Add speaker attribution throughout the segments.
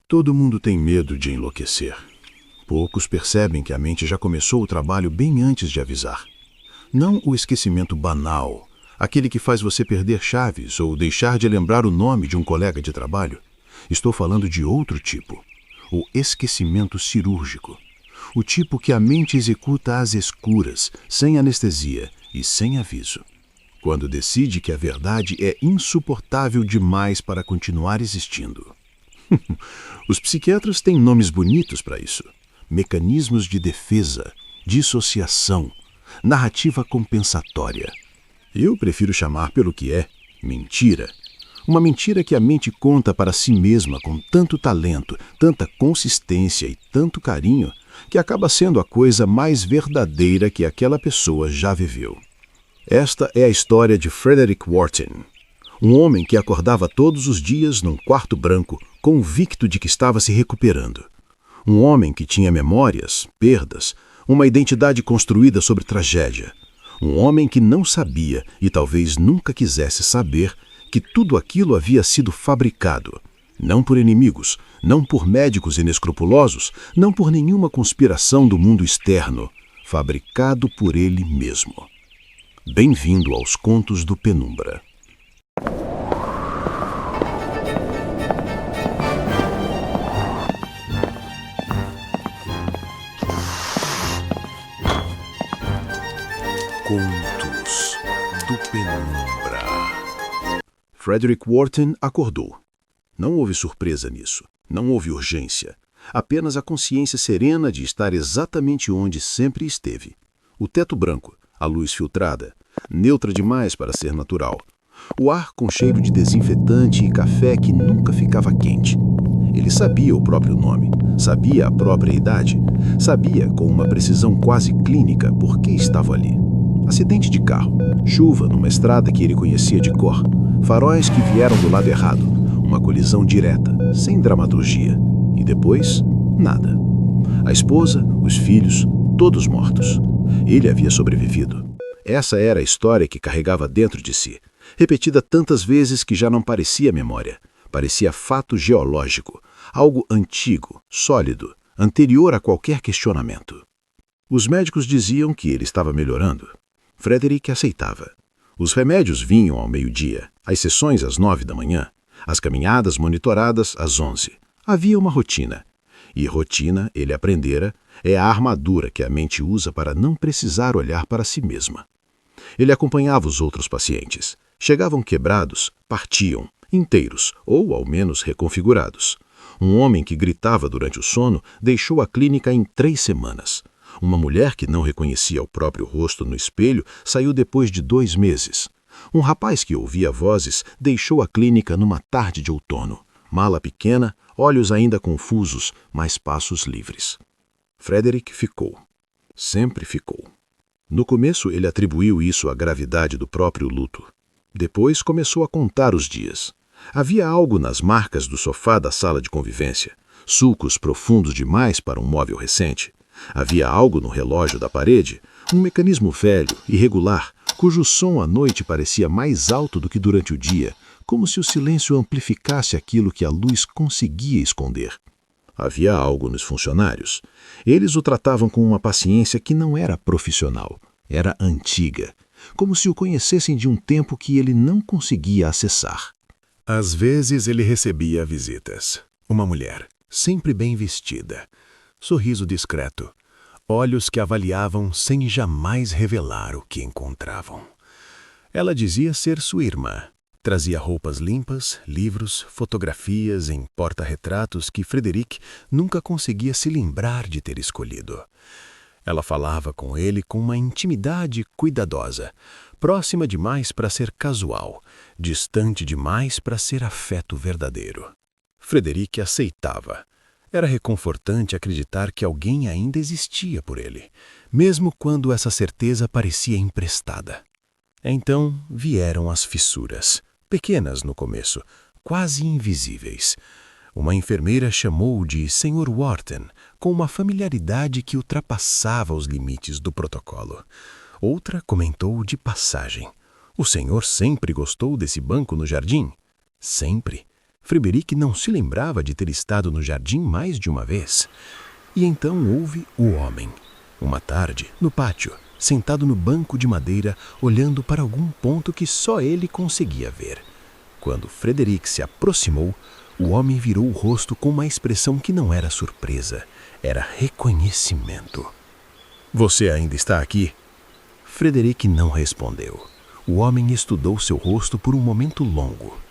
Speaker 1: Todo mundo tem medo de enlouquecer. Poucos percebem que a mente já começou o trabalho bem antes de avisar. Não o esquecimento banal, aquele que faz você perder chaves ou deixar de lembrar o nome de um colega de trabalho. Estou falando de outro tipo, o esquecimento cirúrgico. O tipo que a mente executa às escuras, sem anestesia e sem aviso. Quando decide que a verdade é insuportável demais para continuar existindo. Os psiquiatras têm nomes bonitos para isso. Mecanismos de defesa, dissociação, narrativa compensatória. Eu prefiro chamar pelo que é mentira. Uma mentira que a mente conta para si mesma com tanto talento, tanta consistência e tanto carinho, que acaba sendo a coisa mais verdadeira que aquela pessoa já viveu. Esta é a história de Frederick Wharton, um homem que acordava todos os dias num quarto branco, convicto de que estava se recuperando. Um homem que tinha memórias, perdas, uma identidade construída sobre tragédia. Um homem que não sabia, e talvez nunca quisesse saber, que tudo aquilo havia sido fabricado. Não por inimigos, não por médicos inescrupulosos, não por nenhuma conspiração do mundo externo. Fabricado por ele mesmo. Bem-vindo aos Contos do Penumbra. Contos do Penumbra. Frederick Wharton acordou. Não houve surpresa nisso, não houve urgência, apenas a consciência serena de estar exatamente onde sempre esteve. O teto branco, a luz filtrada, neutra demais para ser natural. O ar com cheiro de desinfetante e café que nunca ficava quente. Ele sabia o próprio nome, sabia a própria idade, sabia com uma precisão quase clínica por que estava ali. Acidente de carro, chuva numa estrada que ele conhecia de cor, faróis que vieram do lado errado, uma colisão direta, sem dramaturgia. E depois, nada. A esposa, os filhos, todos mortos. Ele havia sobrevivido. Essa era a história que carregava dentro de si, repetida tantas vezes que já não parecia memória. Parecia fato geológico, algo antigo, sólido, anterior a qualquer questionamento. Os médicos diziam que ele estava melhorando. Frederick aceitava. Os remédios vinham ao meio-dia, as sessões às 9 da manhã, as caminhadas monitoradas às 11. Havia uma rotina. E rotina, ele aprendera, é a armadura que a mente usa para não precisar olhar para si mesma. Ele acompanhava os outros pacientes. Chegavam quebrados, partiam, inteiros, ou ao menos reconfigurados. Um homem que gritava durante o sono deixou a clínica em 3 semanas. Uma mulher que não reconhecia o próprio rosto no espelho saiu depois de 2 meses. Um rapaz que ouvia vozes deixou a clínica numa tarde de outono. Mala pequena, olhos ainda confusos, mas passos livres. Frederick ficou. Sempre ficou. No começo, ele atribuiu isso à gravidade do próprio luto. Depois, começou a contar os dias. Havia algo nas marcas do sofá da sala de convivência, sulcos profundos demais para um móvel recente. Havia algo no relógio da parede, um mecanismo velho, irregular, cujo som à noite parecia mais alto do que durante o dia, como se o silêncio amplificasse aquilo que a luz conseguia esconder. Havia algo nos funcionários. Eles o tratavam com uma paciência que não era profissional, era antiga, como se o conhecessem de um tempo que ele não conseguia acessar. Às vezes ele recebia visitas. Uma mulher, sempre bem vestida, sorriso discreto, olhos que avaliavam sem jamais revelar o que encontravam. Ela dizia ser sua irmã. Trazia roupas limpas, livros, fotografias em porta-retratos que Frederick nunca conseguia se lembrar de ter escolhido. Ela falava com ele com uma intimidade cuidadosa, próxima demais para ser casual, distante demais para ser afeto verdadeiro. Frederick aceitava. Era reconfortante acreditar que alguém ainda existia por ele, mesmo quando essa certeza parecia emprestada. Então vieram as fissuras, pequenas no começo, quase invisíveis. Uma enfermeira chamou-o de Sr. Wharton, com uma familiaridade que ultrapassava os limites do protocolo. Outra comentou de passagem. O senhor sempre gostou desse banco no jardim? Sempre. Frederic não se lembrava de ter estado no jardim mais de uma vez. E então houve o homem. Uma tarde, no pátio, sentado no banco de madeira, olhando para algum ponto que só ele conseguia ver. Quando Frederic se aproximou, o homem virou o rosto com uma expressão que não era surpresa, era reconhecimento. Você ainda está aqui? Frederic não respondeu. O homem estudou seu rosto por um momento longo.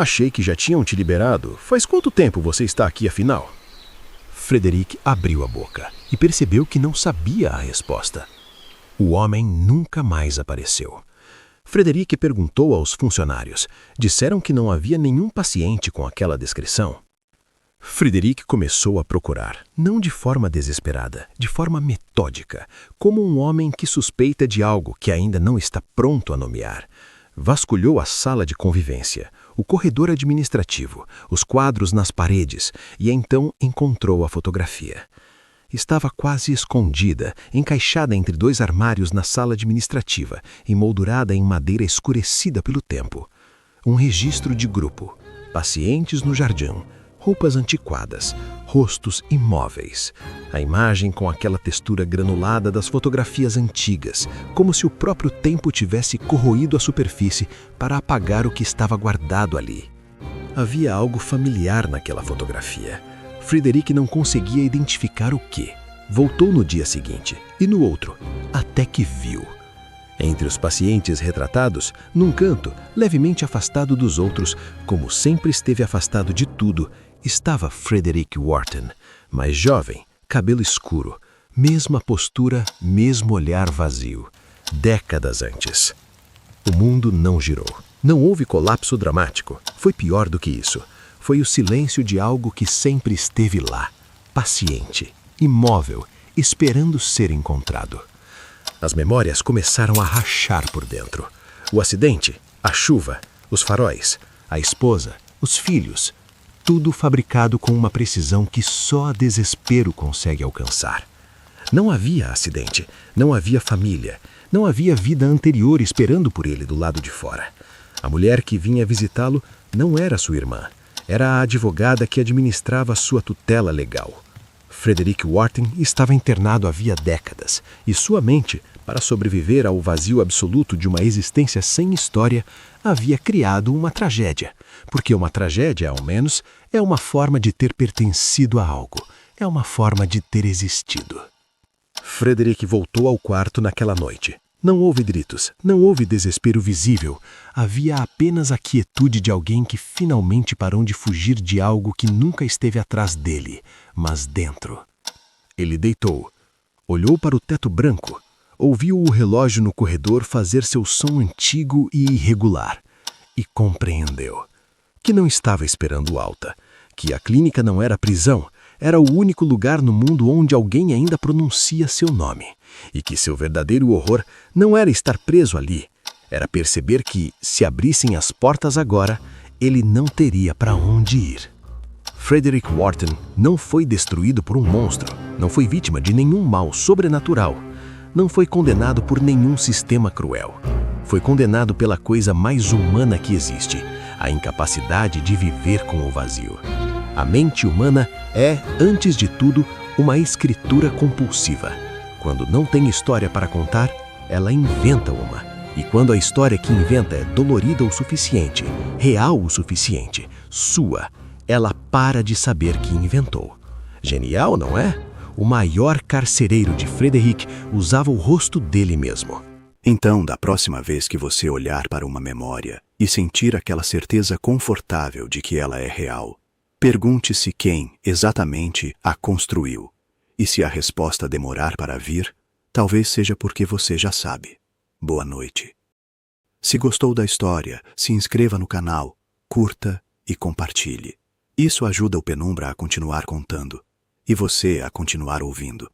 Speaker 1: Achei que já tinham te liberado. Faz quanto tempo você está aqui, afinal? Frederic abriu a boca e percebeu que não sabia a resposta. O homem nunca mais apareceu. Frederic perguntou aos funcionários. Disseram que não havia nenhum paciente com aquela descrição. Frederic começou a procurar, não de forma desesperada, de forma metódica, como um homem que suspeita de algo que ainda não está pronto a nomear. Vasculhou a sala de convivência, o corredor administrativo, os quadros nas paredes e então encontrou a fotografia. Estava quase escondida, encaixada entre dois armários na sala administrativa, emoldurada em madeira escurecida pelo tempo. Um registro de grupo, pacientes no jardim, roupas antiquadas, rostos imóveis. A imagem com aquela textura granulada das fotografias antigas, como se o próprio tempo tivesse corroído a superfície para apagar o que estava guardado ali. Havia algo familiar naquela fotografia. Frederic não conseguia identificar o que. Voltou no dia seguinte e no outro, até que viu. Entre os pacientes retratados, num canto, levemente afastado dos outros, como sempre esteve afastado de tudo, estava Frederic Wharton, mais jovem, cabelo escuro, mesma postura, mesmo olhar vazio. Décadas antes. O mundo não girou. Não houve colapso dramático. Foi pior do que isso. Foi o silêncio de algo que sempre esteve lá, paciente, imóvel, esperando ser encontrado. As memórias começaram a rachar por dentro. O acidente, a chuva, os faróis, a esposa, os filhos, tudo fabricado com uma precisão que só a desespero consegue alcançar. Não havia acidente, não havia família, não havia vida anterior esperando por ele do lado de fora. A mulher que vinha visitá-lo não era sua irmã, era a advogada que administrava sua tutela legal. Frederic Wharton estava internado havia décadas, e sua mente, para sobreviver ao vazio absoluto de uma existência sem história, havia criado uma tragédia. Porque uma tragédia, ao menos, é uma forma de ter pertencido a algo, é uma forma de ter existido. Frederic voltou ao quarto naquela noite. Não houve gritos, não houve desespero visível. Havia apenas a quietude de alguém que finalmente parou de fugir de algo que nunca esteve atrás dele, mas dentro. Ele deitou, olhou para o teto branco, ouviu o relógio no corredor fazer seu som antigo e irregular, e compreendeu que não estava esperando alta, que a clínica não era prisão, era o único lugar no mundo onde alguém ainda pronuncia seu nome, e que seu verdadeiro horror não era estar preso ali, era perceber que, se abrissem as portas agora, ele não teria para onde ir. Frederic Wharton não foi destruído por um monstro, não foi vítima de nenhum mal sobrenatural, não foi condenado por nenhum sistema cruel. Foi condenado pela coisa mais humana que existe, a incapacidade de viver com o vazio. A mente humana é, antes de tudo, uma escritura compulsiva. Quando não tem história para contar, ela inventa uma. E quando a história que inventa é dolorida o suficiente, real o suficiente, sua, ela para de saber que inventou. Genial, não é? O maior carcereiro de Frederic usava o rosto dele mesmo.
Speaker 2: Então, da próxima vez que você olhar para uma memória e sentir aquela certeza confortável de que ela é real, pergunte-se quem, exatamente, a construiu. E se a resposta demorar para vir, talvez seja porque você já sabe. Boa noite. Se gostou da história, se inscreva no canal, curta e compartilhe. Isso ajuda o Penumbra a continuar contando e você a continuar ouvindo.